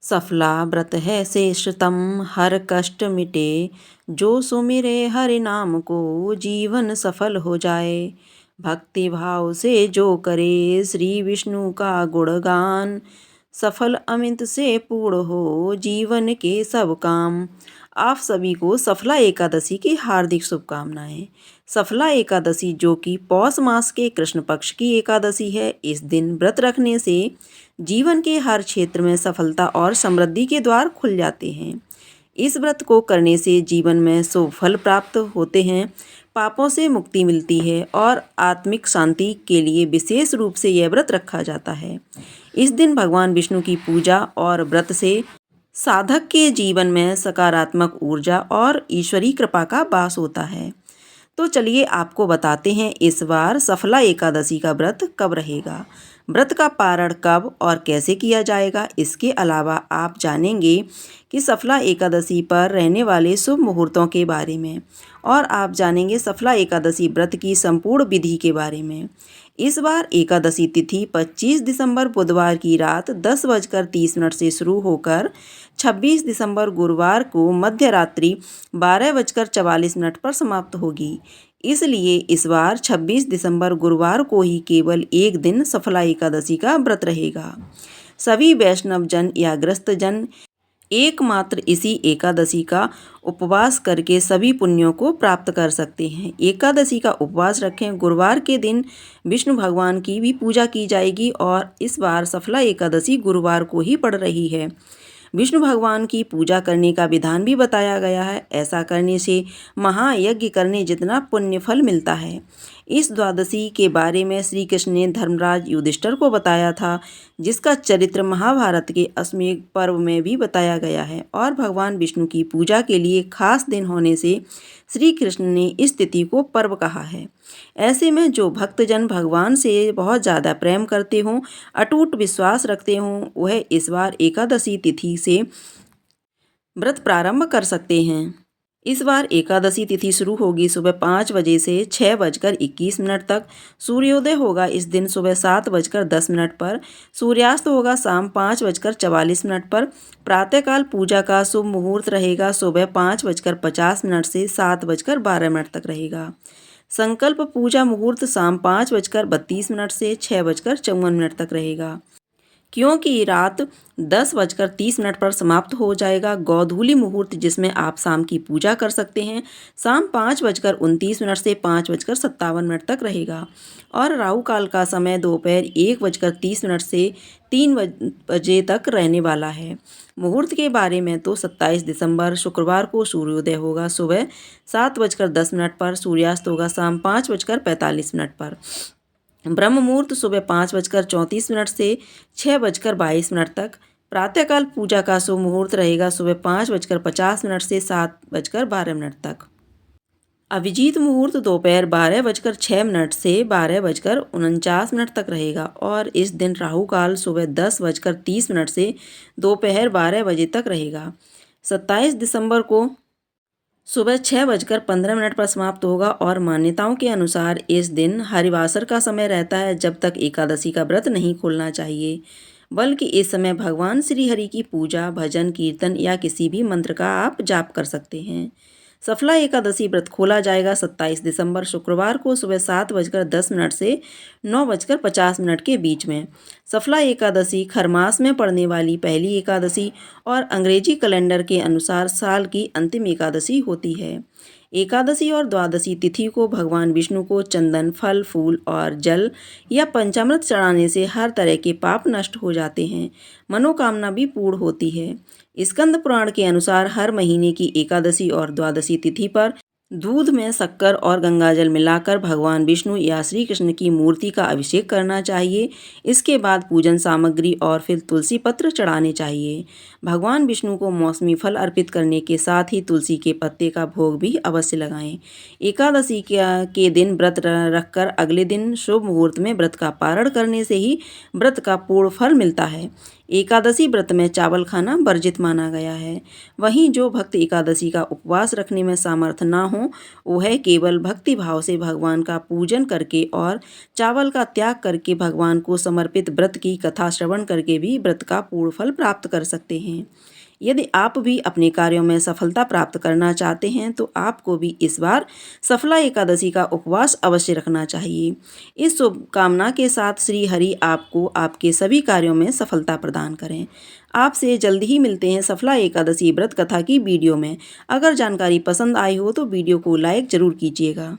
सफला व्रत है श्रेष्ठतम, हर कष्ट मिटे, जो सुमिरे हरि नाम को जीवन सफल हो जाए। भक्ति भाव से जो करे श्री विष्णु का गुणगान, सफल अमित से पूर्ण हो जीवन के सब काम। आप सभी को सफला एकादशी की हार्दिक शुभकामनाएं। सफला एकादशी जो कि पौष मास के कृष्ण पक्ष की एकादशी है, इस दिन व्रत रखने से जीवन के हर क्षेत्र में सफलता और समृद्धि के द्वार खुल जाते हैं। इस व्रत को करने से जीवन में शुभ फल प्राप्त होते हैं, पापों से मुक्ति मिलती है और आत्मिक शांति के लिए विशेष रूप से यह व्रत रखा जाता है। इस दिन भगवान विष्णु की पूजा और व्रत से साधक के जीवन में सकारात्मक ऊर्जा और ईश्वरी कृपा का वास होता है। तो चलिए आपको बताते हैं इस बार सफला एकादशी का व्रत कब रहेगा, व्रत का पारण कब और कैसे किया जाएगा। इसके अलावा आप जानेंगे कि सफला एकादशी पर रहने वाले शुभ मुहूर्तों के बारे में और आप जानेंगे सफला एकादशी व्रत की संपूर्ण विधि के बारे में। इस बार एकादशी तिथि 25 दिसंबर बुधवार की रात 10:30 से शुरू होकर 26 दिसंबर गुरुवार को मध्य रात्रि 12:44 पर समाप्त होगी। इसलिए इस बार 26 दिसंबर गुरुवार को ही केवल एक दिन सफला एकादशी का व्रत रहेगा। सभी वैष्णव जन या ग्रस्त जन एकमात्र इसी एकादशी का उपवास करके सभी पुण्यों को प्राप्त कर सकते हैं। एकादशी का उपवास रखें। गुरुवार के दिन विष्णु भगवान की भी पूजा की जाएगी और इस बार सफला एकादशी गुरुवार को ही पड़ रही है। विष्णु भगवान की पूजा करने का विधान भी बताया गया है। ऐसा करने से महायज्ञ करने जितना पुण्य फल मिलता है। इस द्वादशी के बारे में श्री कृष्ण ने धर्मराज युधिष्ठिर को बताया था, जिसका चरित्र महाभारत के अश्वमेध पर्व में भी बताया गया है और भगवान विष्णु की पूजा के लिए खास दिन होने से श्री कृष्ण ने इस तिथि को पर्व कहा है। ऐसे में जो भक्तजन भगवान से बहुत ज़्यादा प्रेम करते हों, अटूट विश्वास रखते हों, वह इस बार एकादशी तिथि से व्रत प्रारंभ कर सकते हैं। इस बार एकादशी तिथि शुरू होगी सुबह 5 बजे से 6:21 तक। सूर्योदय होगा इस दिन सुबह 7:10 पर। सूर्यास्त होगा शाम 5:44 पर। प्रातःकाल पूजा का शुभ मुहूर्त रहेगा सुबह 5:50 से 7:12 तक रहेगा। संकल्प पूजा मुहूर्त शाम 5:32 से 6:54 तक रहेगा। क्योंकि रात 10:30 पर समाप्त हो जाएगा। गोधूली मुहूर्त जिसमें आप शाम की पूजा कर सकते हैं, शाम 5:29 से 5:57 तक रहेगा और राहु काल का समय दोपहर 1:30 से 3 बजे तक रहने वाला है। मुहूर्त के बारे में तो 27 दिसंबर शुक्रवार को सूर्योदय होगा सुबह 7:10 पर। सूर्यास्त होगा शाम 5:45 पर। ब्रह्म मुहूर्त सुबह 5:34 से 6:22 तक। प्रातःकाल पूजा का शुभ मुहूर्त रहेगा सुबह 5:50 से 7:12 तक। अभिजीत मुहूर्त दोपहर 12:06 से 12:49 तक रहेगा और इस दिन राहु काल सुबह 10:30 से दोपहर 12 बजे तक रहेगा। 27 दिसंबर को सुबह 6:15 पर समाप्त होगा और मान्यताओं के अनुसार इस दिन हरिवासर का समय रहता है, जब तक एकादशी का व्रत नहीं खोलना चाहिए, बल्कि इस समय भगवान श्री हरि की पूजा, भजन, कीर्तन या किसी भी मंत्र का आप जाप कर सकते हैं। सफला एकादशी व्रत खोला जाएगा 27 दिसंबर शुक्रवार को सुबह 7:10 से 9:50 के बीच में। सफला एकादशी खरमास में पड़ने वाली पहली एकादशी और अंग्रेजी कैलेंडर के अनुसार साल की अंतिम एकादशी होती है। एकादशी और द्वादशी तिथि को भगवान विष्णु को चंदन, फल, फूल और जल या पंचामृत चढ़ाने से हर तरह के पाप नष्ट हो जाते हैं, मनोकामना भी पूर्ण होती है। स्कंद पुराण के अनुसार हर महीने की एकादशी और द्वादशी तिथि पर दूध में शक्कर और गंगाजल मिलाकर भगवान विष्णु या श्री कृष्ण की मूर्ति का अभिषेक करना चाहिए। इसके बाद पूजन सामग्री और फिर तुलसी पत्र चढ़ाने चाहिए। भगवान विष्णु को मौसमी फल अर्पित करने के साथ ही तुलसी के पत्ते का भोग भी अवश्य लगाएं। एकादशी के दिन व्रत रखकर अगले दिन शुभ मुहूर्त में व्रत का पारण करने से ही व्रत का पूर्ण फल मिलता है। एकादशी व्रत में चावल खाना वर्जित माना गया है। वहीं जो भक्त एकादशी का उपवास रखने में सामर्थ्य ना हो, वह केवल भक्ति भाव से भगवान का पूजन करके और चावल का त्याग करके भगवान को समर्पित व्रत की कथा श्रवण करके भी व्रत का पूर्ण फल प्राप्त कर सकते हैं। यदि आप भी अपने कार्यों में सफलता प्राप्त करना चाहते हैं तो आपको भी इस बार सफला एकादशी का उपवास अवश्य रखना चाहिए। इस शुभकामना के साथ श्री हरि आपको आपके सभी कार्यों में सफलता प्रदान करें। आपसे जल्द ही मिलते हैं सफला एकादशी व्रत कथा की वीडियो में। अगर जानकारी पसंद आई हो तो वीडियो को लाइक ज़रूर कीजिएगा।